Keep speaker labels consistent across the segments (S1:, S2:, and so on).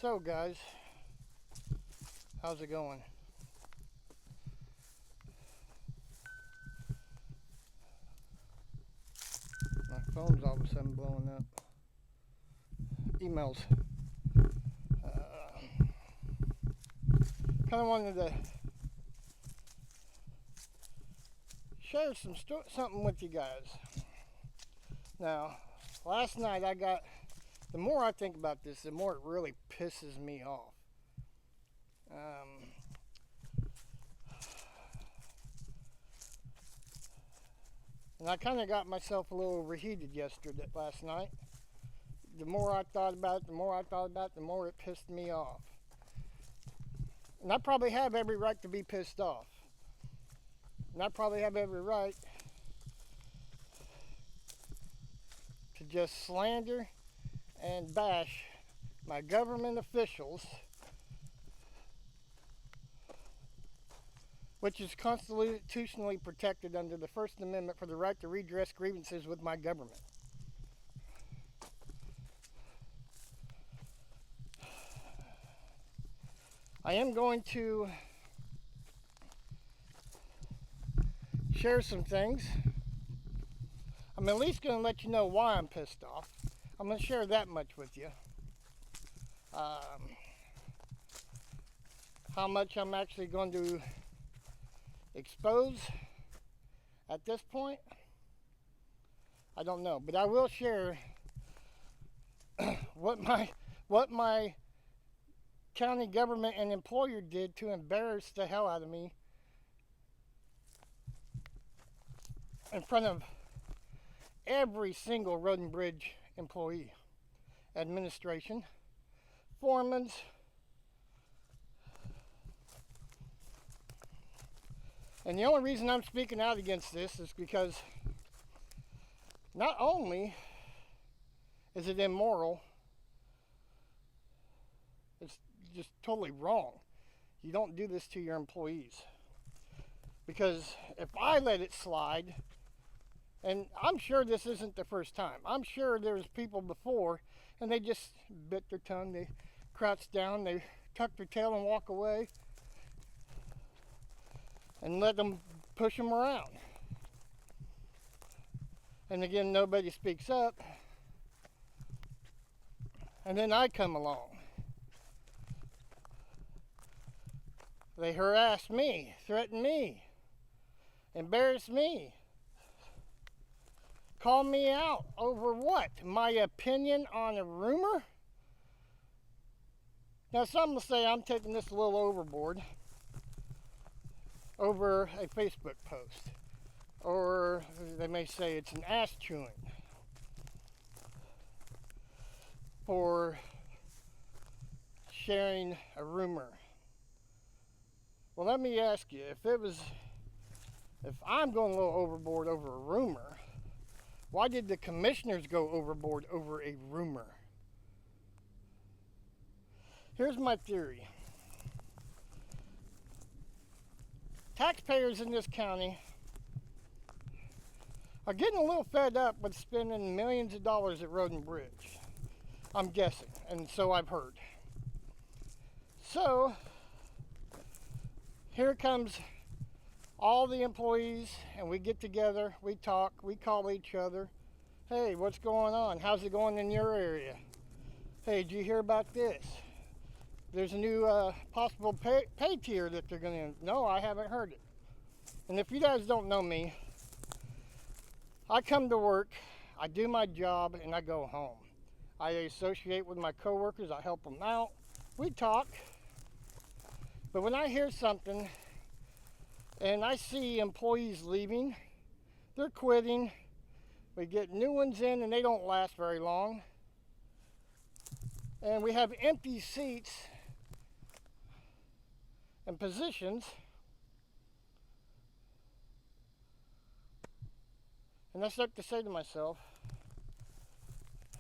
S1: So guys, how's it going? My phone's all of a sudden blowing up. Emails. Kind of wanted to share something with you guys. Now, last night the more I think about this, the more it really pisses me off. And I kind of got myself a little overheated last night. The more I thought about it, the more it pissed me off. And I probably have every right to be pissed off. And I probably have every right to just slander and bash my government officials, which is constitutionally protected under the First Amendment for the right to redress grievances with my government. I am going to share some things. I'm at least going to let you know why I'm pissed off. I'm going to share that much with you. How much I'm actually going to expose at this point, I don't know. But I will share what my county government and employer did to embarrass the hell out of me in front of every single road and bridge employee, administration, foremen. And the only reason I'm speaking out against this is because not only is it immoral, it's just totally wrong. You don't do this to your employees. Because if I let it slide, and I'm sure this isn't the first time. I'm sure there's people before, and they just bit their tongue, they crouch down, they tuck their tail and walk away, and let them push them around. And again, nobody speaks up. And then I come along. They harass me, threaten me, embarrass me, call me out over what? My opinion on a rumor? Now some will say I'm taking this a little overboard over a Facebook post. Or they may say it's an ass chewing for sharing a rumor. Well, let me ask you, if I'm going a little overboard over a rumor, why did the commissioners go overboard over a rumor? Here's my theory. Taxpayers in this county are getting a little fed up with spending millions of dollars at road and bridge. I'm guessing, and so I've heard. So, here comes all the employees, and we get together, we talk, we call each other. Hey, what's going on? How's it going in your area? Hey, did you hear about this? There's a new possible pay tier that they're going to... No, I haven't heard it. And if you guys don't know me, I come to work, I do my job, and I go home. I associate with my coworkers, I help them out, we talk. But when I hear something and I see employees leaving, they're quitting, we get new ones in and they don't last very long, and we have empty seats and positions, and I start to say to myself,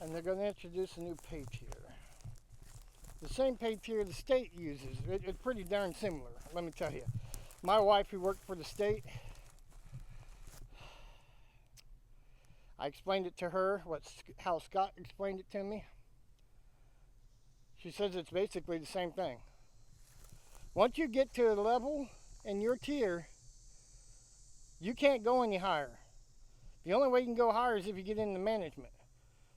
S1: and they're going to introduce a new pay tier. The same pay tier the state uses. It's pretty darn similar, let me tell you. My wife, who worked for the state, I explained it to her, how Scott explained it to me. She says it's basically the same thing. Once you get to a level in your tier, you can't go any higher. The only way you can go higher is if you get into management.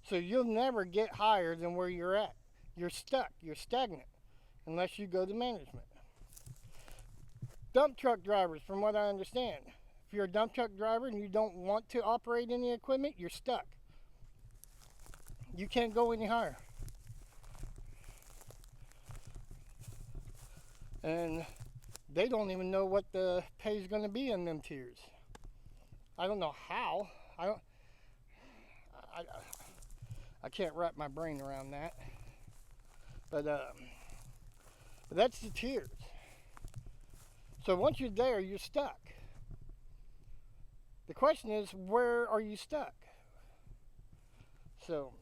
S1: So you'll never get higher than where you're at. You're stuck. You're stagnant unless you go to management. Dump truck drivers, from what I understand, if you're a dump truck driver and you don't want to operate any equipment, you're stuck. You can't go any higher. And they don't even know what the pay is going to be in them tiers. I don't know how. I can't wrap my brain around that. But that's the tiers. So once you're there, you're stuck. The question is, where are you stuck? So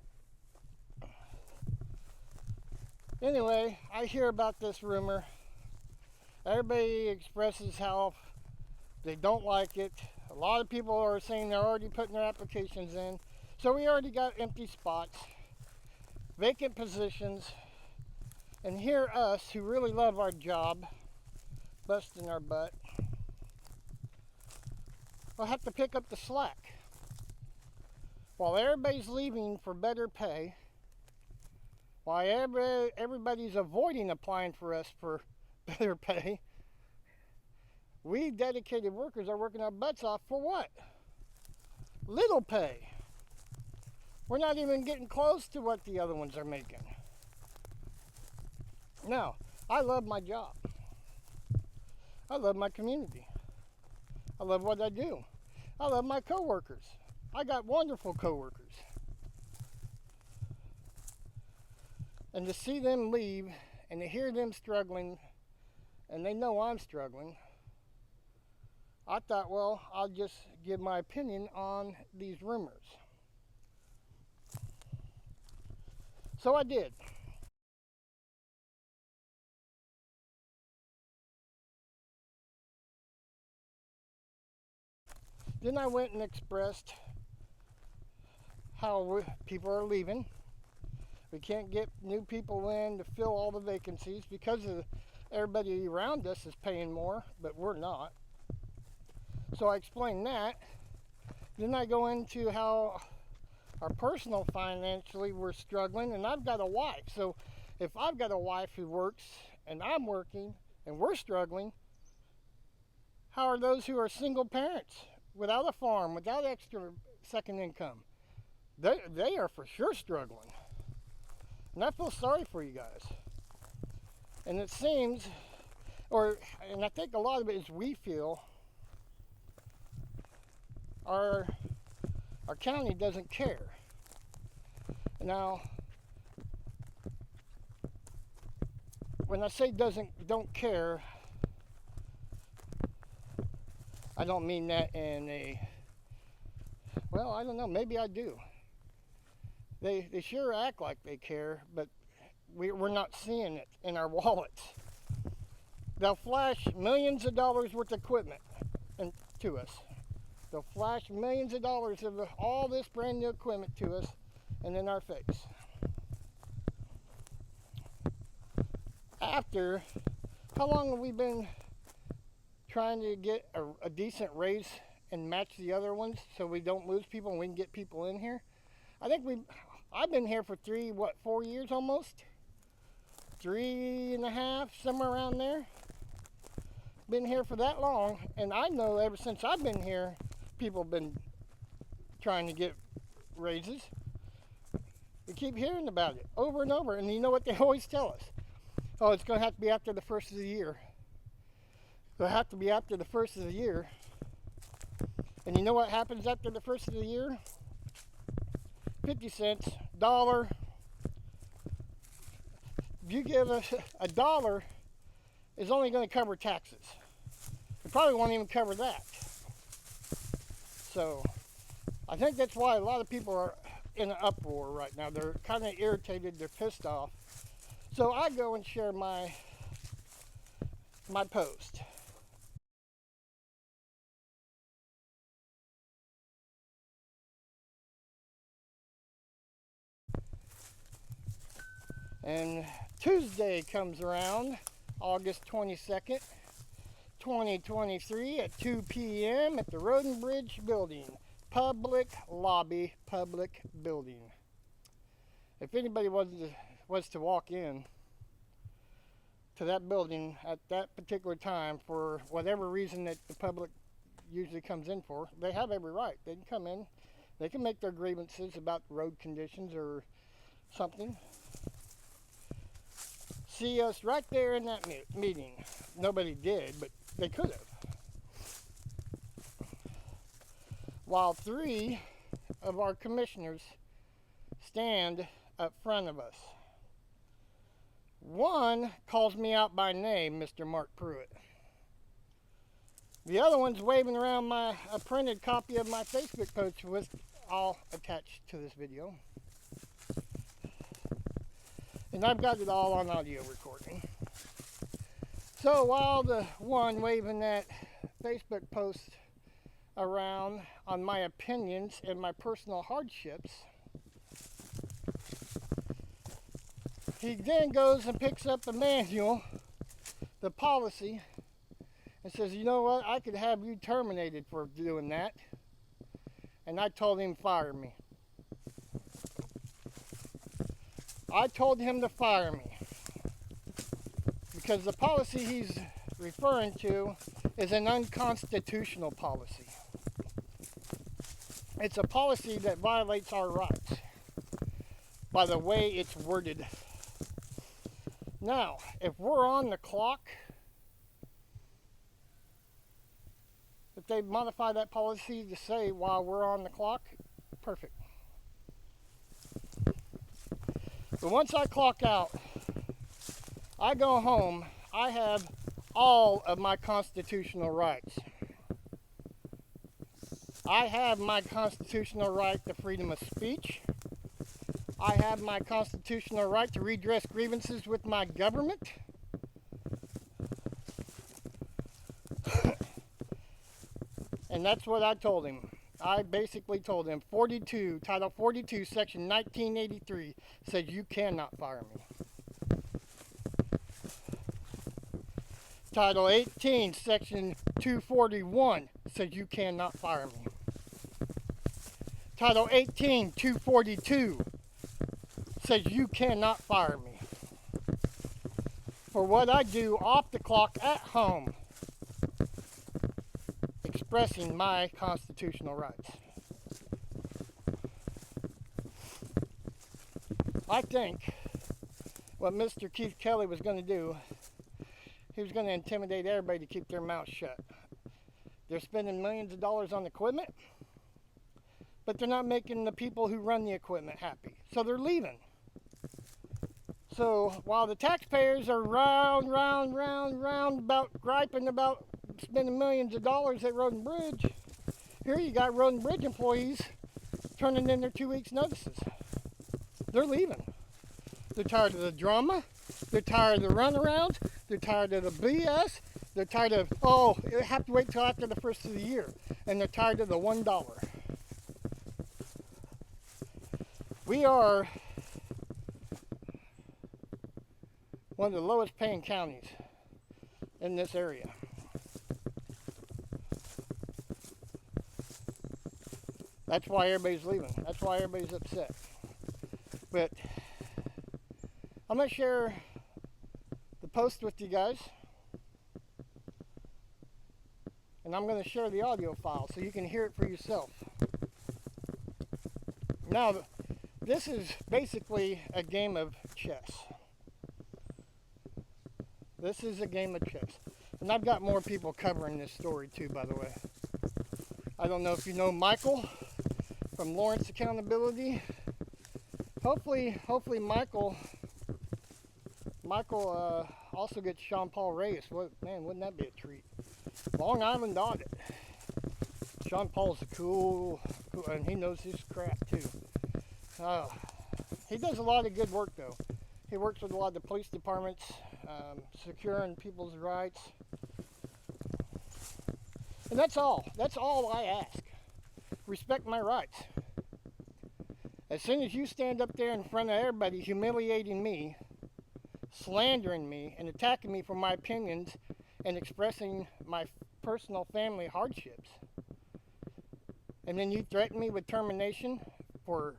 S1: anyway, I hear about this rumor. Everybody expresses how they don't like it. A lot of people are saying they're already putting their applications in. So we already got empty spots, vacant positions, and here us who really love our job, busting our butt, we'll have to pick up the slack. While everybody's leaving for better pay, while everybody's avoiding applying for us for better pay, we dedicated workers are working our butts off for what? Little pay. We're not even getting close to what the other ones are making. Now, I love my job. I love my community. I love what I do. I love my coworkers. I got wonderful coworkers. And to see them leave and to hear them struggling, and they know I'm struggling, I thought, well, I'll just give my opinion on these rumors. So I did. Then I went and expressed how people are leaving. We can't get new people in to fill all the vacancies because of everybody around us is paying more, but we're not. So I explained that. Then I go into how our personal financially we're struggling, and I've got a wife. So if I've got a wife who works and I'm working and we're struggling, how are those who are single parents without a farm, without extra second income? They are for sure struggling. And I feel sorry for you guys. And it seems, and I think a lot of it is we feel our county doesn't care. Now, when I say don't care, I don't mean that in a, well, I don't know, maybe I do. They sure act like they care, but we're not seeing it in our wallets. They'll flash millions of dollars worth of equipment to us. They'll flash millions of dollars of all this brand new equipment to us and in our face. After, how long have we been trying to get a decent raise and match the other ones so we don't lose people and we can get people in here? I think I've been here for 4 years almost? 3.5, somewhere around there. Been here for that long, and I know ever since I've been here, people have been trying to get raises. We keep hearing about it over and over, and you know what they always tell us? Oh, it's going to have to be after the first of the year. It'll have to be after the first of the year. And you know what happens after the first of the year? 50 cents, dollar. If you give us a dollar, it's only going to cover taxes. It probably won't even cover that. So I think that's why a lot of people are in an uproar right now. They're kind of irritated, they're pissed off. So I go and share my post. And Tuesday comes around, August 22nd, 2023 at 2 p.m. at the Road and Bridge building. Public lobby, public building. If anybody was to walk in to that building at that particular time for whatever reason that the public usually comes in for, they have every right. They can come in, they can make their grievances about road conditions or something. See us right there in that meeting. Nobody did, but they could have. While 3 of our commissioners stand up front of us. One calls me out by name, Mr. Mark Pruet. The other one's waving around a printed copy of my Facebook post, was all attached to this video. And I've got it all on audio recording. So while the one waving that Facebook post around on my opinions and my personal hardships, he then goes and picks up the manual, the policy, and says, you know what, I could have you terminated for doing that. And I told him, fire me. I told him to fire me. Because the policy he's referring to is an unconstitutional policy. It's a policy that violates our rights by the way it's worded. Now, if we're on the clock, if they modify that policy to say while we're on the clock, perfect. But once I clock out, I go home, I have all of my constitutional rights. I have my constitutional right to freedom of speech. I have my constitutional right to redress grievances with my government. And that's what I told him. I basically told him Title 42, Section 1983 says you cannot fire me. Title 18, Section 241 says you cannot fire me. Title 18, 242 says you cannot fire me for what I do off the clock at home, expressing my constitutional rights. I think what Mr. Keith Kelly was going to do, he was going to intimidate everybody to keep their mouth shut. They're spending millions of dollars on equipment, but they're not making the people who run the equipment happy. So they're leaving. So while the taxpayers are round about griping about spending millions of dollars at Road and Bridge, here you got Road and Bridge employees turning in their 2 weeks notices. They're leaving. They're tired of the drama. They're tired of the runarounds. They're tired of the BS. They're tired of, you have to wait till after the first of the year. And they're tired of the $1. We are one of the lowest paying counties in this area. That's why everybody's leaving. That's why everybody's upset. But I'm going to share the post with you guys. And I'm going to share the audio file so you can hear it for yourself. Now, this is basically a game of chess. This is a game of chess. And I've got more people covering this story too, by the way. I don't know if you know Michael from Lawrence Accountability. Hopefully Michael also gets Sean Paul Reyes. Man, wouldn't that be a treat? Long Island Audit. Sean Paul's cool, and he knows his crap too. He does a lot of good work though. He works with a lot of the police departments, securing people's rights. And that's all. That's all I ask. Respect my rights. As soon as you stand up there in front of everybody humiliating me, slandering me and attacking me for my opinions and expressing my personal family hardships. And then you threaten me with termination for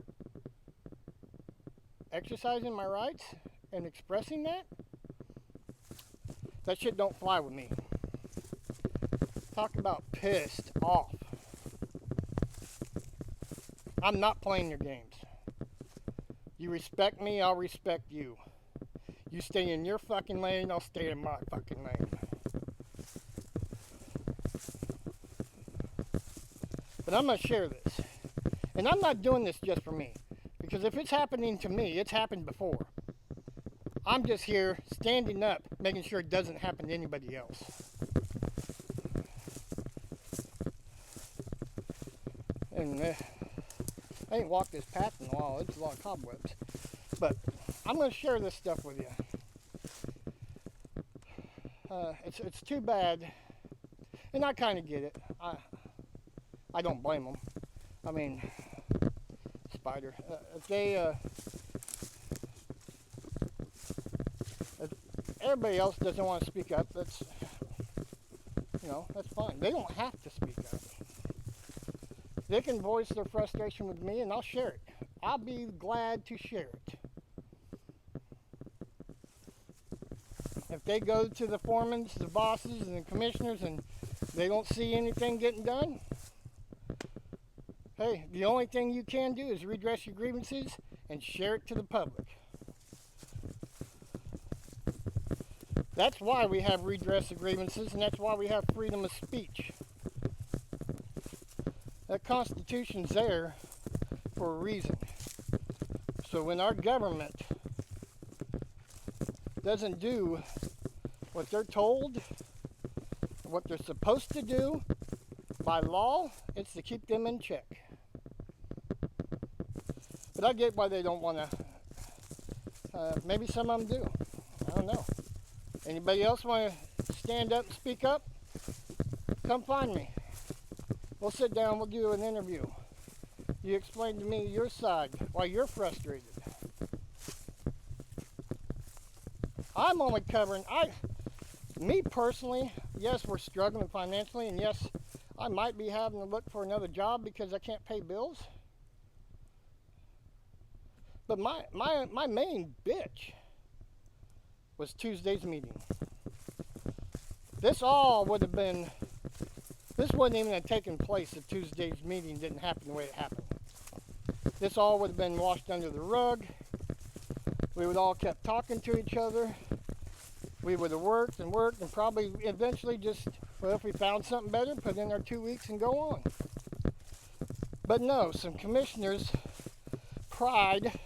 S1: exercising my rights and expressing that? That shit don't fly with me. Talk about pissed off. I'm not playing your games. You respect me, I'll respect you. You stay in your fucking lane, I'll stay in my fucking lane. But I'm going to share this. And I'm not doing this just for me. Because if it's happening to me, it's happened before. I'm just here standing up, making sure it doesn't happen to anybody else. And I ain't walked this path in a while. It's a lot of cobwebs. But I'm going to share this stuff with you. It's too bad. And I kind of get it. I don't blame them. I mean, Spider. If everybody else doesn't want to speak up, that's fine. They don't have to speak up. They can voice their frustration with me and I'll share it. I'll be glad to share it. If they go to the foremans, the bosses, and the commissioners and they don't see anything getting done, hey, the only thing you can do is redress your grievances and share it to the public. That's why we have redress of grievances, and that's why we have freedom of speech. That Constitution's there for a reason. So when our government doesn't do what they're told, what they're supposed to do by law, it's to keep them in check. But I get why they don't want to. Maybe some of them do. I don't know. Anybody else want to stand up and speak up? Come find me. We'll sit down, we'll do an interview. You explain to me your side, why you're frustrated. I'm only covering, me personally, yes, we're struggling financially, and yes, I might be having to look for another job because I can't pay bills. But my main bitch was Tuesday's meeting. This wouldn't even have taken place if Tuesday's meeting didn't happen the way it happened. This all would have been washed under the rug. We would all kept talking to each other. We would have worked and probably eventually just, well, if we found something better, put in our 2 weeks and go on. But no, some commissioners' pride,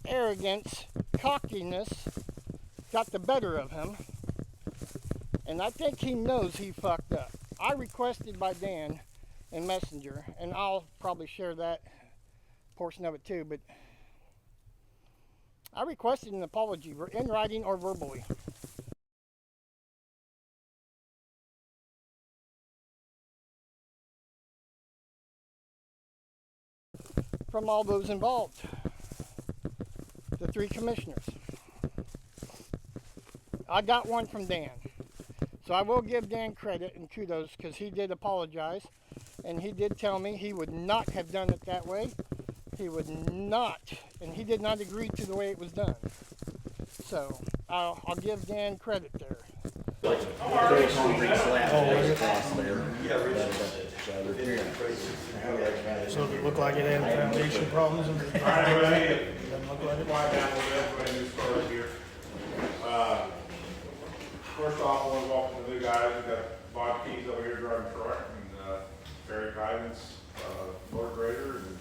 S1: arrogance, cockiness got the better of him. And I think he knows he fucked up. I requested by Dan in Messenger, and I'll probably share that portion of it too, but I requested an apology in writing or verbally. From all those involved, the 3 commissioners. I got one from Dan. So I will give Dan credit and kudos because he did apologize and he did tell me he would not have done it that way. He would not, and he did not agree to the way it was done. So I'll give Dan credit there.
S2: Very concrete slab across there.
S3: So did it look like it had foundation problems? Doesn't look like it.
S4: First off, I want to welcome the new guys. We've got Bob Keys over here driving truck, and Barry Guidance, motor grader, and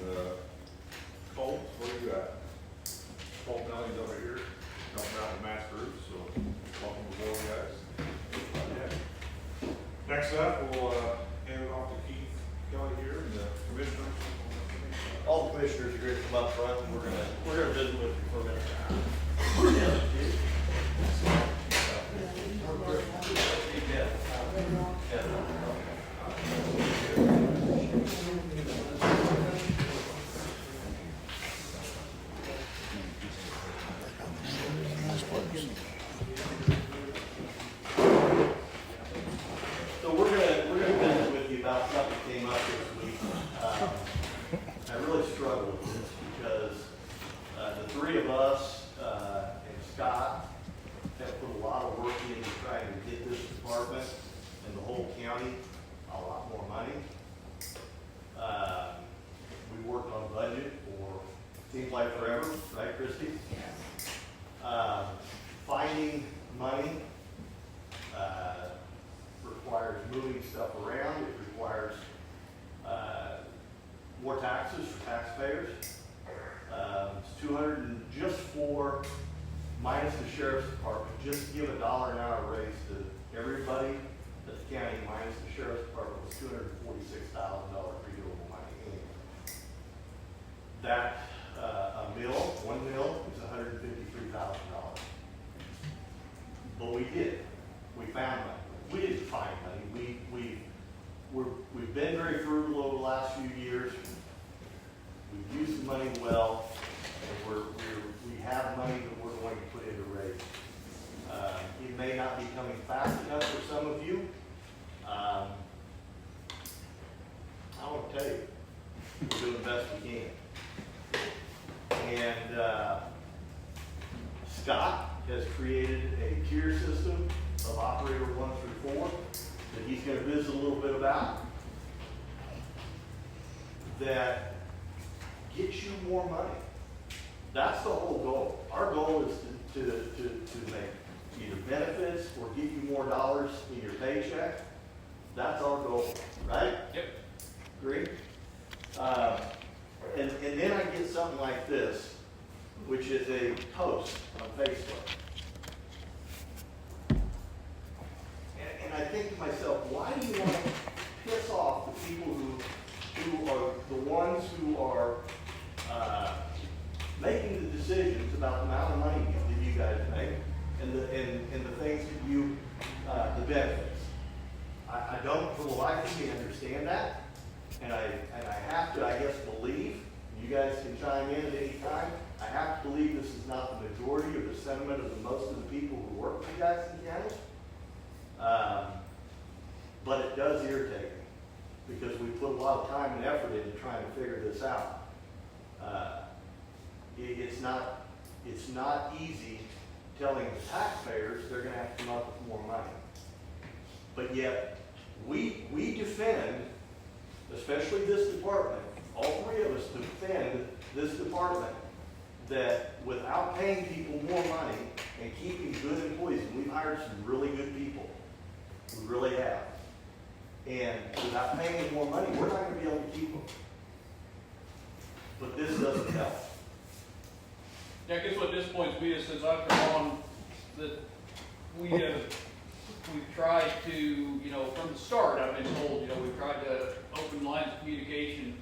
S4: Colt. Where are you at? Colt Nellie's over here, helping out with Mass Group. So welcome aboard, guys. Yeah. Next up, we'll hand it off to Keith Kelly here, and the commissioners.
S5: All the commissioners are here to come up front, and we're gonna visit with you for a minute. So we're gonna visit with you about something that came up this week. I really struggle with this because the three of us and Scott have put a lot of work into trying to get this department and the whole county a lot more money. We worked on budget for seems like forever, right, Christie? Yes. Finding money requires moving stuff around. It requires more taxes for taxpayers. It's 200 and just for minus the sheriff's department, just to give $1 an hour raise to everybody at the county minus the sheriff's department was $246,000 renewable money annually. That one mill is $153,000. But we did. We found money. We didn't find money. We've been very frugal over the last few years. We've used the money well, and we have money that we're going to put into raise. It may not be coming fast enough for some of you. I want to tell you, we're doing the best we can. And Scott has created a tier system of operator 1 through 4 that he's going to visit a little bit about that gets you more money. That's the whole goal. Our goal is to make either benefits or get you more dollars in your paycheck. That's our goal, right?
S6: Yep.
S5: Agree? And then I get something like this, which is a post on Facebook. And I think to myself, why do you want to piss off the people who are the ones who are making the decisions about the amount of money that you guys make and the things that you, the benefits? I don't for the life of me understand that. And I have to, I guess, believe, you guys can chime in at any time, I have to believe this is not the majority or the sentiment of most of the people who work for you guys in the county. But it does irritate me because we put a lot of time and effort into trying to figure this out. It's not easy telling the taxpayers they're going to have to come up with more money. But yet, we defend, especially this department, all three of us defend this department, that without paying people more money and keeping good employees, and we've hired some really good people, we really have, and without paying them more money, we're not going to be able to keep them. But this doesn't help.
S6: Yeah, I guess what disappoints me is since I've come on, that we've tried to, from the start, I've been told, we've tried to open lines of communication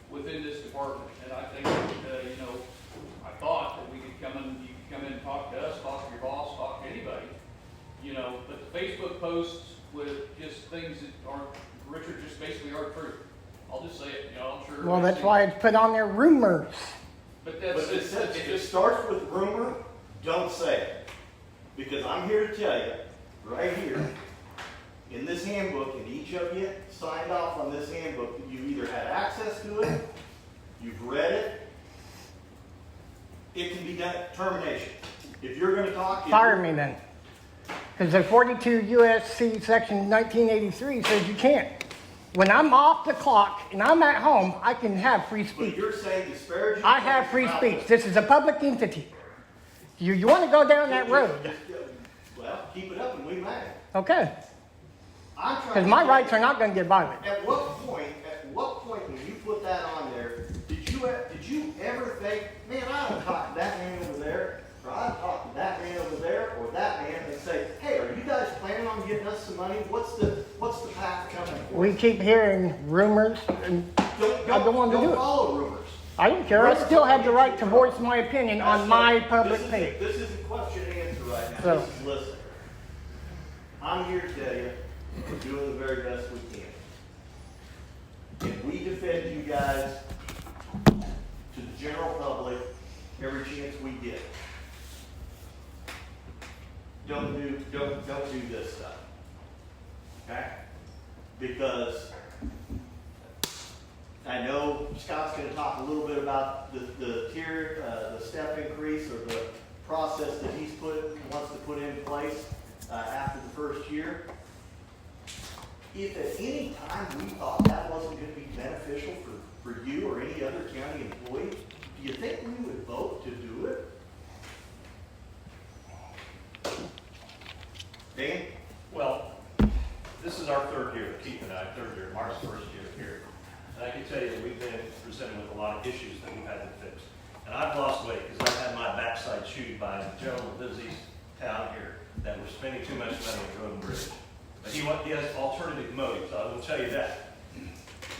S6: within this department. And I think, I thought that you could come in and talk to us, talk to your boss, talk to anybody, but the Facebook posts with just things that aren't, Richard, just basically aren't true. I'll just say it, I'm sure.
S1: Well, that's why it's put on there rumors.
S6: But
S5: If it starts with rumor, don't say it. Because I'm here to tell you, right here, in this handbook, and each of you signed off on this handbook, that you either had access to it, you've read it, it can be done, termination. If you're going to talk...
S1: Fire me then. Because the 42 U.S.C. section 1983 says you can't. When I'm off the clock and I'm at home, I can have free
S5: But
S1: speech.
S5: you're saying disparaging...
S1: I have free speech. This is a public entity. You want to go down that road?
S5: Well, keep it up and we might.
S1: Okay.
S5: I'm trying
S1: Because
S5: to
S1: my
S5: get-
S1: rights are not going to get violated.
S5: At what point when you put that on there, did you ever think, man, I don't talk to that man over there, or I don't talk to that man over there, or that man, and say, hey, are you guys planning on getting us some money? What's the path coming for?
S1: We keep hearing rumors, and don't want to do it.
S5: Follow rumors.
S1: I don't care. I still have the right to voice my opinion on my public page.
S5: This isn't question and answer right now.
S1: So-
S5: This is listen. I'm here to tell you, we're doing the very best we can. And we defend you guys to the general public every chance we get. don't do this stuff. Okay? Because I know Scott's gonna talk a little bit about the tier, the step increase or the process that wants to put in place after the first year. If at any time we thought that wasn't gonna be beneficial for you or any other county employee, do you think we would vote to do it? Dan?
S7: Well, this is our third year, Keith and I, third year, Mark's first year here. And I can tell you that we've been presented with a lot of issues that we've had to fix. And I've lost weight because I've had my backside chewed by a gentleman that lives east town here that was spending too much money on road and bridge. But he has alternative motives, I will tell you that.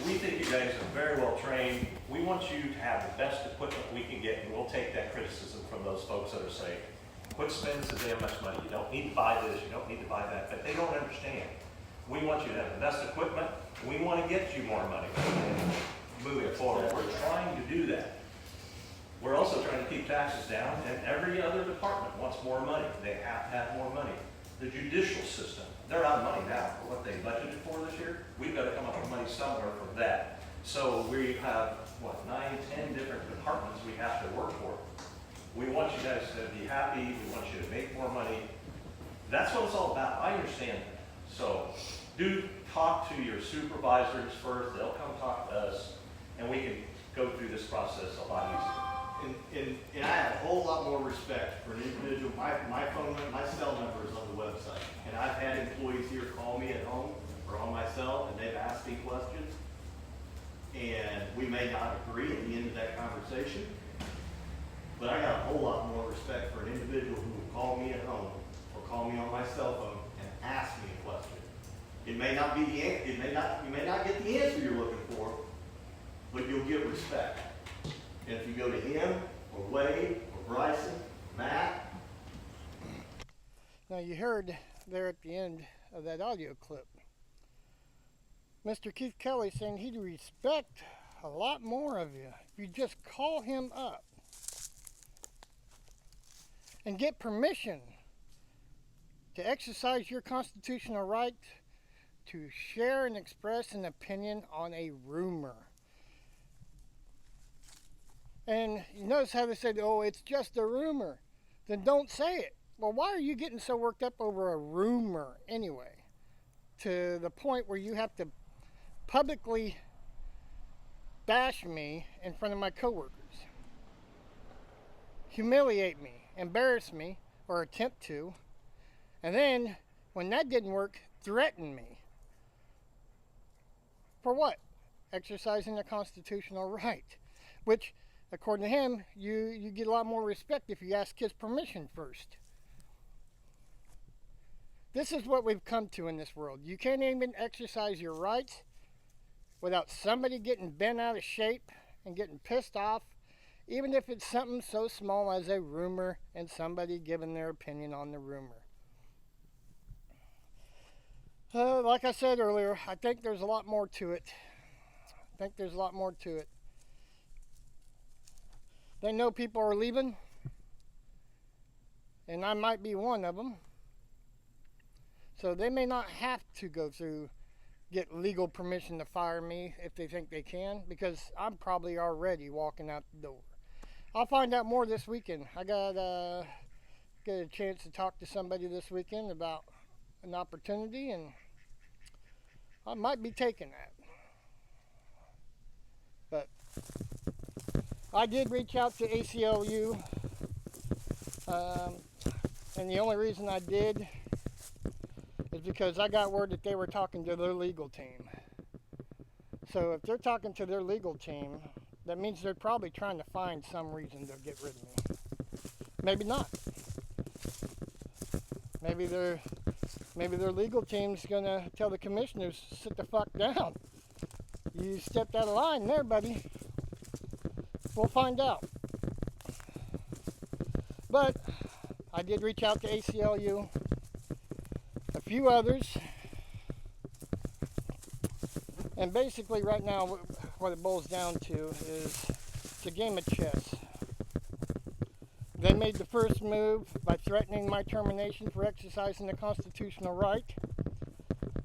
S7: We think you guys are very well trained. We want you to have the best equipment we can get, and we'll take that criticism from those folks that are saying, quit spending so damn much money. You don't need to buy this, you don't need to buy that, but they don't understand. We want you to have the best equipment. We want to get you more money moving forward. We're trying to do that. We're also trying to keep taxes down, and every other department wants more money. They have to have more money. The judicial system, they're out of money now for what they budgeted for this year. We've got to come up with money somewhere for that. So we have, 9, 10 different departments we have to work for. We want you guys to be happy. We want you to make more money. That's what it's all about. I understand that. So do talk to your supervisors first. They'll come talk to us, and we can go through this process a lot easier.
S5: And I have a whole lot more respect for an individual. My phone, my cell number is on the website. And I've had employees here call me at home or on my cell, and they've asked me questions. And we may not agree at the end of that conversation, but I got a whole lot more respect for an individual who will call me at home or call me on my cell phone and ask me a question. It may not be the answer, you may not get the answer you're looking for, but you'll get respect. And if you go to him, or Wade, or Bryson, Matt.
S1: Now you heard there at the end of that audio clip, Mr. Keith Kelly saying he'd respect a lot more of you if you just call him up and get permission to exercise your constitutional right to share and express an opinion on a rumor. And you notice how they said, oh, it's just a rumor. Then don't say it. Well, why are you getting so worked up over a rumor anyway? To the point where you have to publicly bash me in front of my coworkers. Humiliate me, embarrass me, or attempt to. And then, when that didn't work, threaten me. For what? Exercising a constitutional right. Which, according to him, you get a lot more respect if you ask his permission first. This is what we've come to in this world. You can't even exercise your rights without somebody getting bent out of shape and getting pissed off, even if it's something so small as a rumor and somebody giving their opinion on the rumor. Like I said earlier, I think there's a lot more to it. They know people are leaving, and I might be one of them. So they may not have to get legal permission to fire me if they think they can, because I'm probably already walking out the door. I'll find out more this weekend. I got get a chance to talk to somebody this weekend about an opportunity, and I might be taking that. But I did reach out to ACLU, and the only reason I did is because I got word that they were talking to their legal team. So if they're talking to their legal team, that means they're probably trying to find some reason to get rid of me. Maybe not. Maybe their legal team's gonna tell the commissioners, sit the fuck down. You stepped out of line there, buddy. We'll find out. But I did reach out to ACLU, a few others, and basically right now what it boils down to is it's a game of chess. They made the first move by threatening my termination for exercising the constitutional right.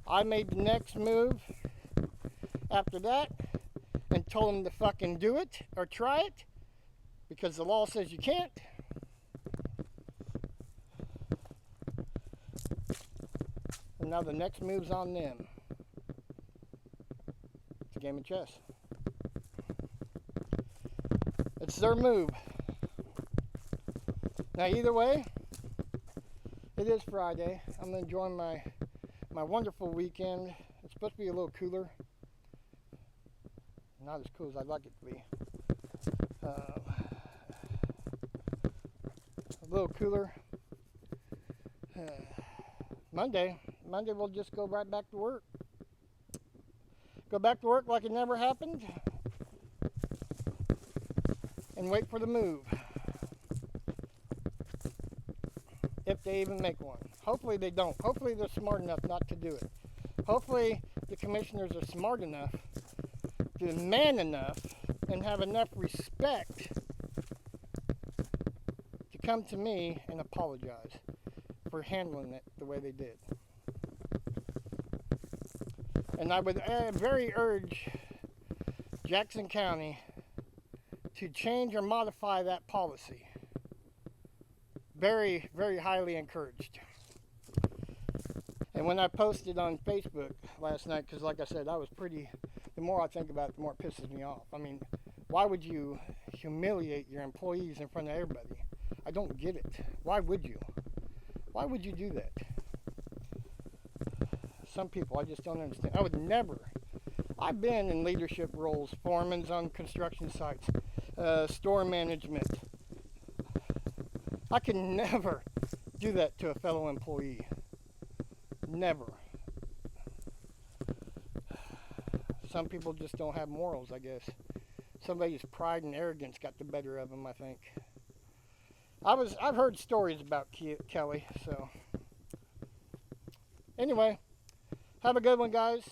S1: I made the next move after that and told him to fucking do it or try it because the law says you can't. And now the next move's on them. It's a game of chess. It's their move. Now either way, it is Friday. I'm enjoying my wonderful weekend. It's supposed to be a little cooler. Not as cool as I'd like it to be. A little cooler. Monday we'll just go right back to work. Go back to work like it never happened. And wait for the move. If they even make one. Hopefully they don't. Hopefully they're smart enough not to do it. Hopefully the commissioners are smart enough, to man enough, and have enough respect to come to me and apologize for handling it the way they did. And I would very urge Jackson County to change or modify that policy. Very, very highly encouraged. And when I posted on Facebook last night, because like I said, the more I think about it, the more it pisses me off. I mean, why would you humiliate your employees in front of everybody? I don't get it. Why would you? Why would you do that? Some people, I just don't understand. I would never. I've been in leadership roles, foremans on construction sites, store management. I could never do that to a fellow employee. Never. Some people just don't have morals, I guess. Somebody's pride and arrogance got the better of them, I think. I've heard stories about Kelly, so. Anyway, have a good one, guys.